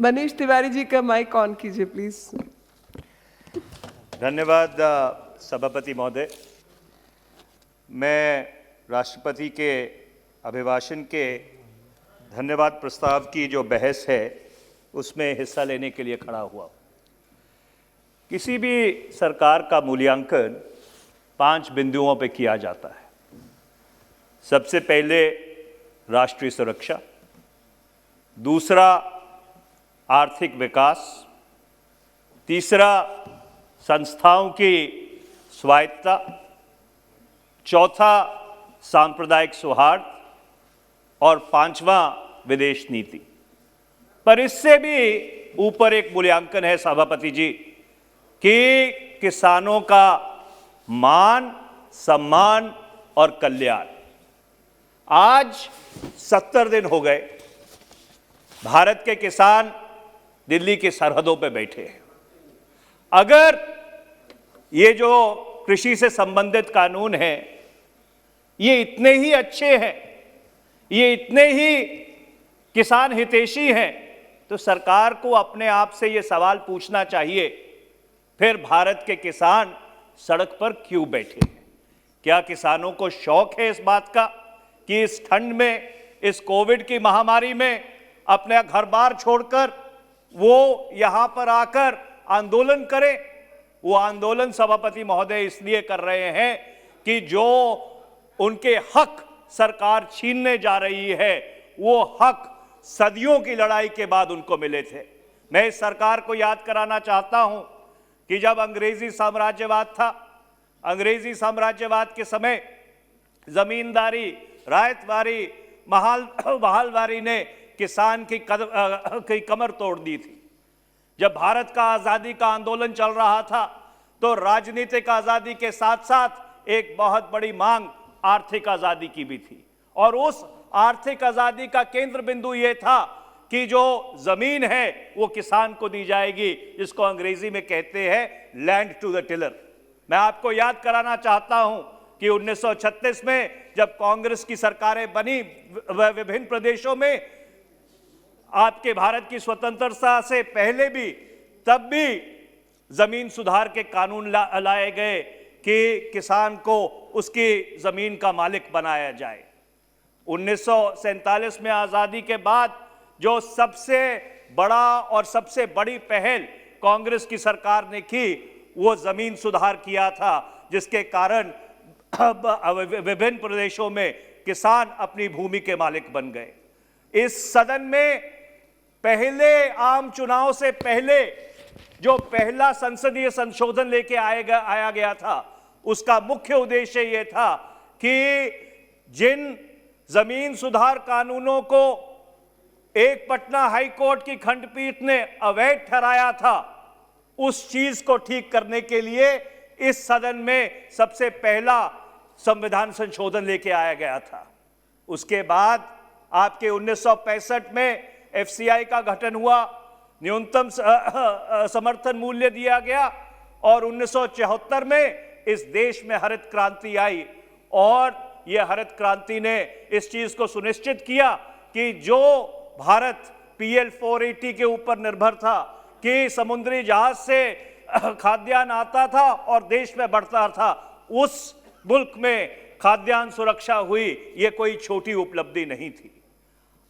मनीष तिवारी जी का mic on कीजिए please. धन्यवाद सभापति महोदय। मैं राष्ट्रपति के अभिभाषण के धन्यवाद प्रस्ताव की जो बहस है उसमें हिस्सा लेने के लिए खड़ा हुआ। किसी भी सरकार का मूल्यांकन 5 बिंदुओं पर किया जाता है। सबसे पहले राष्ट्रीय सुरक्षा, दूसरा आर्थिक विकास, तीसरा संस्थाओं की स्वायत्तता, चौथा सांप्रदायिक सौहार्द और पांचवा विदेश नीति। पर इससे भी ऊपर एक मूल्यांकन है सभापति जी कि किसानों का मान, सम्मान और कल्याण। आज 70 दिन हो गए, भारत के किसान दिल्ली की सरहदों पर बैठे हैं। अगर ये जो कृषि से संबंधित कानून हैं ये इतने ही अच्छे हैं, ये इतने ही किसान हितैषी हैं, तो सरकार को अपने आप से ये सवाल पूछना चाहिए, फिर भारत के किसान सड़क पर क्यों बैठे हैं? क्या किसानों को शौक है इस बात का कि इस ठंड में, इस कोविड की महामारी में अपने घर-बार छोड़कर वो यहां पर आकर आंदोलन करें? वो आंदोलन सभापति महोदय इसलिए कर रहे हैं कि जो उनके हक सरकार छीनने जा रही है, वो हक सदियों की लड़ाई के बाद उनको मिले थे। मैं इस सरकार को याद कराना चाहता हूं कि जब अंग्रेजी साम्राज्यवाद था, अंग्रेजी साम्राज्यवाद के समय जमींदारी, रायतवारी, महालवारी ने किसान की कमर तोड़ दी थी। जब भारत का आजादी का आंदोलन चल रहा था तो राजनीतिक आजादी के साथ साथ एक बहुत बड़ी मांग आर्थिक आजादी की भी थी, और उस आर्थिक आजादी का केंद्र बिंदु यह था कि जो जमीन है वो किसान को दी जाएगी, जिसको अंग्रेजी में कहते हैं लैंड टू द टिलर। मैं आपको याद कराना चाहता हूं कि 1936 में जब कांग्रेस की सरकारें बनी विभिन्न प्रदेशों में, आपके भारत की स्वतंत्रता से पहले भी, तब भी जमीन सुधार के कानून लाए गए कि किसान को उसकी जमीन का मालिक बनाया जाए। 1947 में आजादी के बाद जो सबसे बड़ा और सबसे बड़ी पहल कांग्रेस की सरकार ने की, वो जमीन सुधार किया था, जिसके कारण विभिन्न प्रदेशों में किसान अपनी भूमि के मालिक बन गए। इस सदन में पहले आम चुनाव से पहले जो पहला संसदीय संशोधन लेके आया गया था, उसका मुख्य उद्देश्य यह था कि जिन जमीन सुधार कानूनों को एक पटना हाई कोर्ट की खंडपीठ ने अवैध ठहराया था, उस चीज को ठीक करने के लिए इस सदन में सबसे पहला संविधान संशोधन लेके आया गया था। उसके बाद आपके 1965 में एफसीआई का गठन हुआ, न्यूनतम समर्थन मूल्य दिया गया, और 1974 में इस देश में हरित क्रांति आई, और यह हरित क्रांति ने इस चीज को सुनिश्चित किया कि जो भारत PL 480 के ऊपर निर्भर था कि समुद्री जहाज से खाद्यान्न आता था और देश में बढ़ता था, उस मुल्क में खाद्यान्न सुरक्षा हुई, यह कोई छोटी उपलब्धि नहीं थी।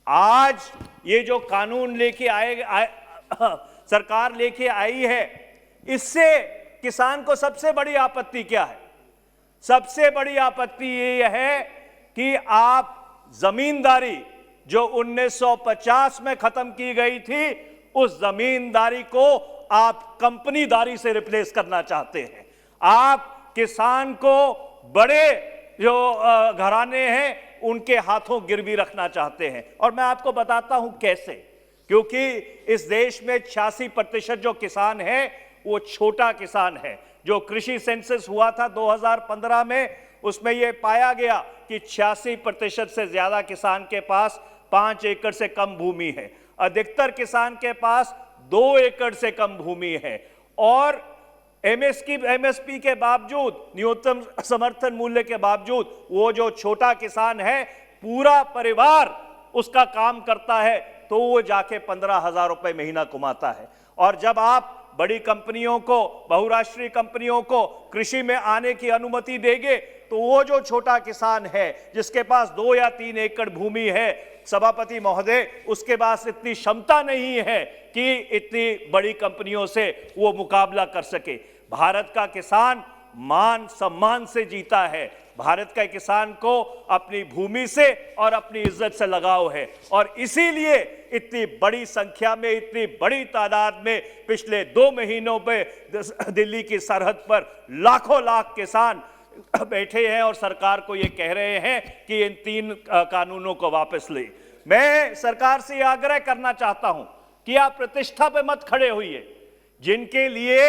आज ये जो कानून लेके सरकार लेके आई है, इससे किसान को सबसे बड़ी आपत्ति क्या है? सबसे बड़ी आपत्ति ये है कि आप जमींदारी जो 1950 में खत्म की गई थी, उस जमींदारी को आप कंपनीदारी से रिप्लेस करना चाहते हैं। आप किसान को बड़े जो घराने हैं उनके हाथों गिरवी रखना चाहते हैं, और मैं आपको बताता हूं कैसे। क्योंकि इस देश में 86% जो किसान है वो छोटा किसान है। जो कृषि सेंसस हुआ था 2015 में, उसमें यह पाया गया कि 86% से ज्यादा किसान के पास 5 एकड़ से कम भूमि है, अधिकतर किसान के पास 2 एकड़ से कम भूमि है, और एमएसपी के बावजूद, न्यूनतम समर्थन मूल्य के बावजूद, वो जो छोटा किसान है पूरा परिवार उसका काम करता है, तो वो जाके 15,000 रुपए महीना कमाता है। और जब आप बड़ी कंपनियों को, बहुराष्ट्रीय कंपनियों को कृषि में आने की अनुमति देंगे, तो वो जो छोटा किसान है जिसके पास 2 या 3 एकड़ भूमि है, सभापति महोदय, उसके पास इतनी क्षमता नहीं है कि इतनी बड़ी कंपनियों से वो मुकाबला कर सके। भारत का किसान मान सम्मान से जीता है। भारत के किसान को अपनी भूमि से और अपनी इज्जत से लगाव है, और इसीलिए इतनी बड़ी संख्या में, इतनी बड़ी तादाद में पिछले 2 महीनों में दिल्ली की सरहद पर लाखों लाख किसान बैठे हैं और सरकार को ये कह रहे हैं कि इन 3 कानूनों को वापस ले। मैं सरकार से आग्रह करना चाहता हूं कि आप प्रतिष्ठा पे मत खड़े होइए। जिनके लिए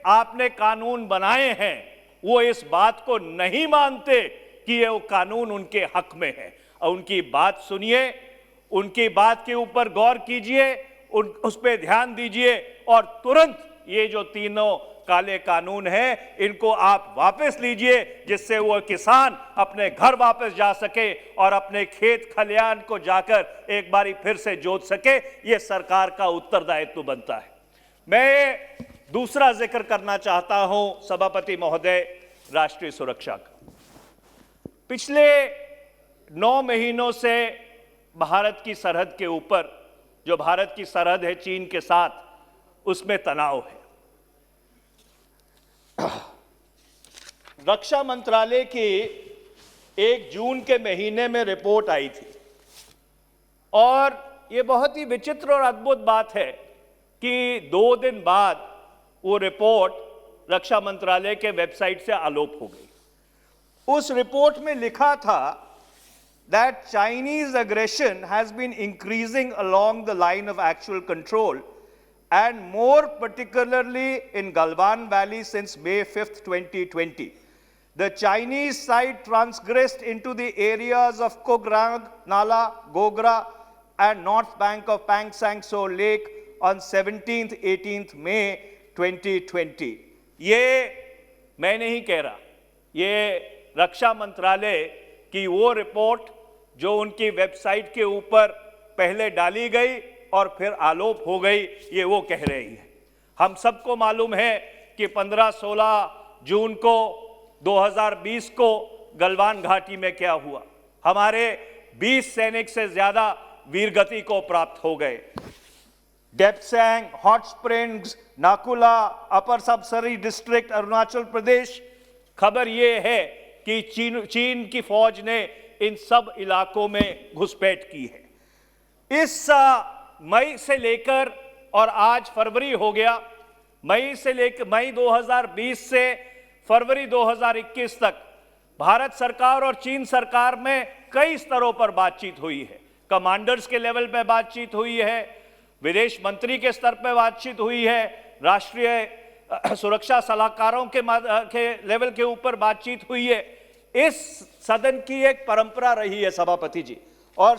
आपने कानून बनाए हैं वो इस बात को नहीं मानते कि ये वो कानून उनके हक में है, और उनकी बात सुनिए, उनकी बात के ऊपर गौर कीजिए, उस पर ध्यान दीजिए, और तुरंत ये जो 3 काले कानून हैं इनको आप वापस लीजिए, जिससे वो किसान अपने घर वापस जा सके और अपने खेत खलियान को जाकर एक बारी फिर से जोत सके। ये सरकार का उत्तरदायित्व बनता है। मैं दूसरा जिक्र करना चाहता हूं सभापति महोदय, राष्ट्रीय सुरक्षा का। पिछले 9 महीनों से भारत की सरहद के ऊपर, जो भारत की सरहद है चीन के साथ, उसमें तनाव है। रक्षा मंत्रालय की 1 जून के महीने में रिपोर्ट आई थी, और यह बहुत ही विचित्र और अद्भुत बात है कि 2 दिन बाद वो रिपोर्ट रक्षा मंत्रालय के वेबसाइट से आलोप हो गई। उस रिपोर्ट में लिखा था that Chinese aggression has been increasing along the line of actual control, and more particularly in Galwan Valley since May 5th, 2020. The Chinese side transgressed into the areas of Kograng, Nala, Gogra, and north bank of Pangsang So Lake on 17th, 18th May 2020. ये मैं नहीं कह रहा, ये रक्षा मंत्रालय की वो report जो उनकी वेबसाइट के ऊपर पहले डाली गई और फिर आलोप हो गई, ये वो कह रही है। हम सबको मालूम है कि 15-16 जून को 2020 को गलवान घाटी में क्या हुआ। हमारे 20 सैनिक से ज्यादा वीरगति को प्राप्त हो गए। डेप्सैंग, हॉट स्प्रिंग्स, नाकुला, अपर सबसरी डिस्ट्रिक्ट, अरुणाचल प्रदेश। खबर यह है कि चीन की फौज ने इन सब इलाकों में घुसपैठ की है। इस मई से लेकर, और आज फरवरी हो गया, मई से लेकर मई 2020 से फरवरी 2021 तक भारत सरकार और चीन सरकार में कई स्तरों पर बातचीत हुई है। कमांडर्स के लेवल पे बातचीत हुई है, विदेश मंत्री के स्तर पे बातचीत हुई है, राष्ट्रीय सुरक्षा सलाहकारों के लेवल के ऊपर बातचीत हुई है। इस सदन की एक परंपरा रही है सभापति जी, और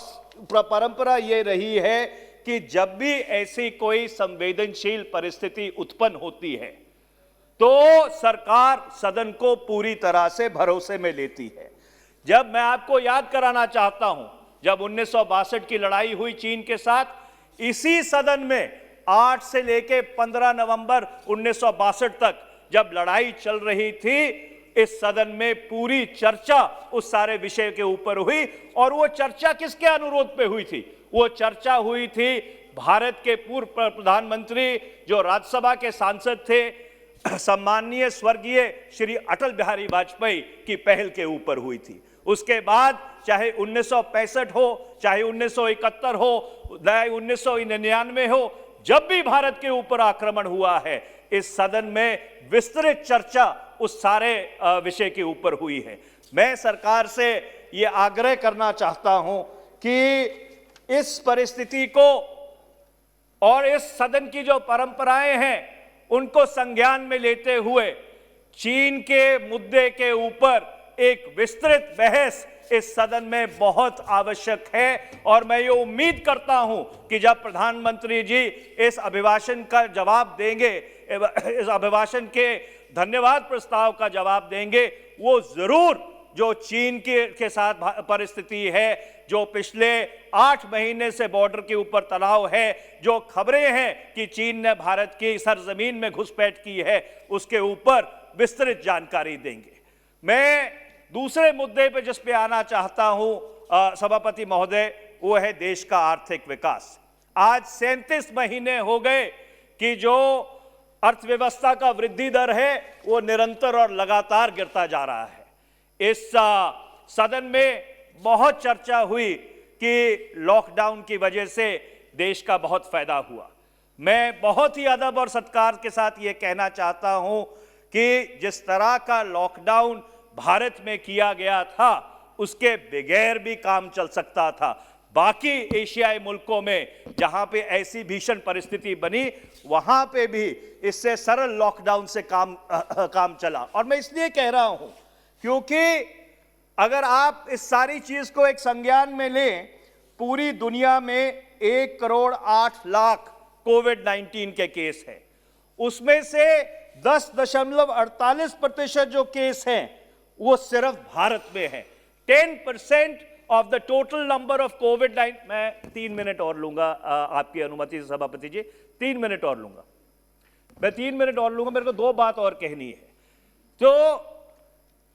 परंपरा ये रही है कि जब भी ऐसी कोई संवेदनशील परिस्थिति उत्पन्न होती है तो सरकार सदन को पूरी तरह से भरोसे में लेती है। जब मैं आपको याद कराना चाहता हूं, जब 1962 की लड़ाई हुई चीन के साथ, इसी सदन में 8 से लेकर 15 नवंबर 1962 तक जब लड़ाई चल रही थी, इस सदन में पूरी चर्चा उस सारे विषय के ऊपर हुई। और वो चर्चा किसके अनुरोध पे हुई थी? वो चर्चा हुई थी भारत के पूर्व प्रधानमंत्री, जो राज्यसभा के सांसद थे, सम्माननीय स्वर्गीय श्री अटल बिहारी वाजपेयी की पहल के ऊपर हुई थी। उसके बाद चाहे 1965 हो, चाहे 1971 हो, 1999 हो, जब भी भारत के ऊपर आक्रमण हुआ है, इस सदन में विस्तृत चर्चा उस सारे विषय के ऊपर हुई है। मैं सरकार से यह आग्रह करना चाहता हूं कि इस परिस्थिति को और इस सदन की जो परंपराएं हैं उनको संज्ञान में लेते हुए चीन के मुद्दे के ऊपर एक विस्तृत बहस इस सदन में बहुत आवश्यक है। और मैं ये उम्मीद करता हूं कि जब प्रधानमंत्री जी इस अभिभाषण का जवाब देंगे, इस अभिभाषण के धन्यवाद प्रस्ताव का जवाब देंगे, वो जरूर जो चीन के साथ परिस्थिति है, जो पिछले 8 महीने से बॉर्डर के ऊपर तनाव है, जो खबरें हैं कि चीन ने भारत की सरजमीन में घुसपैठ की है, उसके ऊपर विस्तृत जानकारी देंगे। मैं दूसरे मुद्दे पे जिस पे आना चाहता हूं सभापति महोदय, वो है देश का आर्थिक विकास। आज 37 महीने हो गए कि जो अर्थव्यवस्था का वृद्धि दर है वो निरंतर और लगातार गिरता जा रहा है। इस सदन में बहुत चर्चा हुई कि लॉकडाउन की वजह से देश का बहुत फायदा हुआ। मैं बहुत ही अदब और सत्कार के साथ ये कहना चाहता हूं कि जिस तरह का लॉकडाउन भारत में किया गया था उसके बगैर भी काम चल सकता था। बाकी एशियाई मुल्कों में जहां पे ऐसी भीषण परिस्थिति बनी वहां पे भी इससे सरल लॉकडाउन से काम चला। और मैं इसलिए कह रहा हूं क्योंकि अगर आप इस सारी चीज को एक संज्ञान में लें, पूरी दुनिया में 1,08,00,000 कोविड-19 के केस हैं। उसमें से 10.48% जो केस हैं वो सिर्फ भारत में है। 10% of the total number of कोविड-19। मैं 3 मिनट और लूंगा आपकी अनुमति से सभापति जी, 3 मिनट और लूंगा। मैं 3 मिनट और लूंगा, मेरे को 2 बात और कहनी है। तो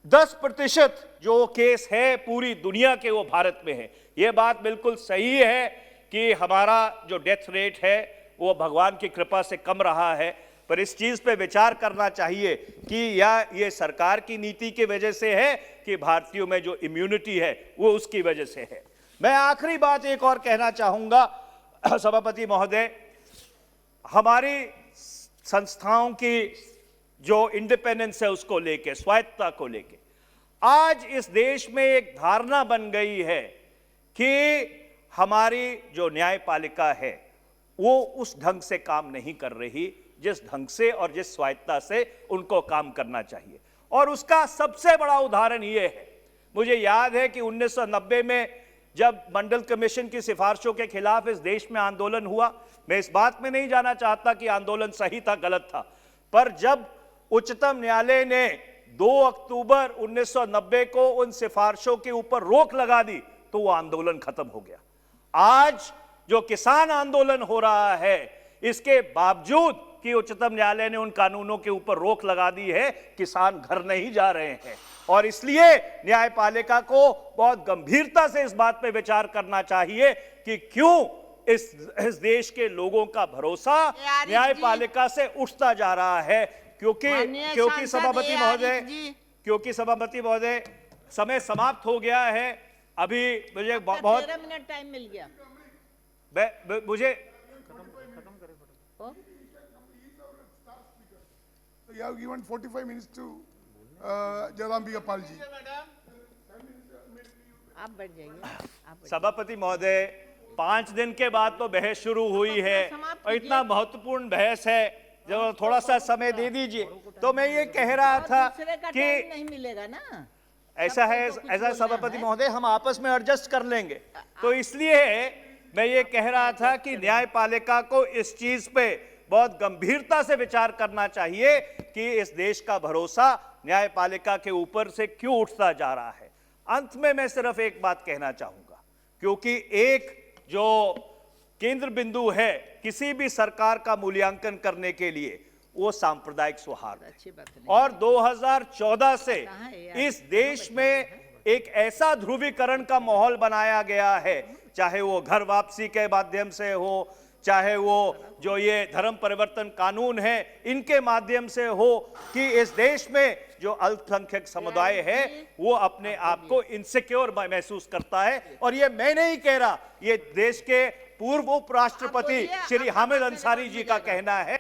10% जो केस है पूरी दुनिया के वो भारत में है। ये बात बिल्कुल सही है कि हमारा जो डेथ रेट है वो भगवान की कृपा से कम रहा है, पर इस चीज पे विचार करना चाहिए कि या ये सरकार की नीति की वजह से है कि भारतीयों में जो इम्यूनिटी है वो उसकी वजह से है। मैं आखिरी बात एक और कहना चाहूंगा सभापति महोदय, हमारी संस्थाओं की जो इंडिपेंडेंस है उसको लेके, स्वायत्तता को लेके आज इस देश में एक धारणा बन गई है कि हमारी जो न्यायपालिका है वो उस ढंग से काम नहीं कर रही जिस ढंग से और जिस स्वायत्तता से उनको काम करना चाहिए। और उसका सबसे बड़ा उदाहरण ये है, मुझे याद है कि 1990 में जब मंडल कमीशन की सिफारिशों के खिलाफ इस देश में आंदोलन हुआ, मैं इस बात में नहीं जाना चाहता कि आंदोलन सही था गलत था, पर जब उच्चतम न्यायालय ने 2 अक्टूबर 1990 को उन सिफारिशों के ऊपर रोक लगा दी तो वो आंदोलन खत्म हो गया। आज जो किसान आंदोलन हो रहा है, इसके बावजूद कि उच्चतम न्यायालय ने उन कानूनों के ऊपर रोक लगा दी है, किसान घर नहीं जा रहे हैं। और इसलिए न्यायपालिका को बहुत गंभीरता से इस बात पे विचार करना चाहिए कि क्यों इस देश के लोगों का भरोसा न्यायपालिका से उठता जा रहा है। क्योंकि सभापति महोदय समय समाप्त हो गया है। अभी मुझे बहुत 13 मिनट टाइम मिल गया। मुझे You have given 45 minutes to Jadambika Pal ji. आप बढ़ जाइए। सभापति महोदय, 5 दिन के बाद तो बहस शुरू हुई है और इतना महत्वपूर्ण बहस है, जो थोड़ा सा समय दे दीजिए। तो मैं ये कह रहा था कि नहीं मिलेगा ना, ऐसा सभापति महोदय हम आपस में एडजस्ट कर लेंगे। तो इसलिए मैं ये कह रहा था कि न्यायपालिका को इस चीज पे बहुत गंभीरता से विचार करना चाहिए कि इस देश का भरोसा न्यायपालिका के ऊपर से क्यों उठता जा रहा है। अंत में मैं सिर्फ एक बात कहना चाहूंगा, क्योंकि एक जो केंद्र बिंदु है किसी भी सरकार का मूल्यांकन करने के लिए वो सांप्रदायिक सौहार्द है। और 2014 से इस देश में एक ऐसा ध्रुवीकरण का माहौल बनाया गया है, चाहे वो घर वापसी के माध्यम से हो, चाहे वो जो ये धर्म परिवर्तन कानून है इनके माध्यम से हो, कि इस देश में जो अल्पसंख्यक समुदाय है वो अपने आप को इनसिक्योर महसूस करता है। और ये मैं नहीं कह रहा, ये देश के पूर्व उपराष्ट्रपति श्री हामिद अंसारी जी का कहना है।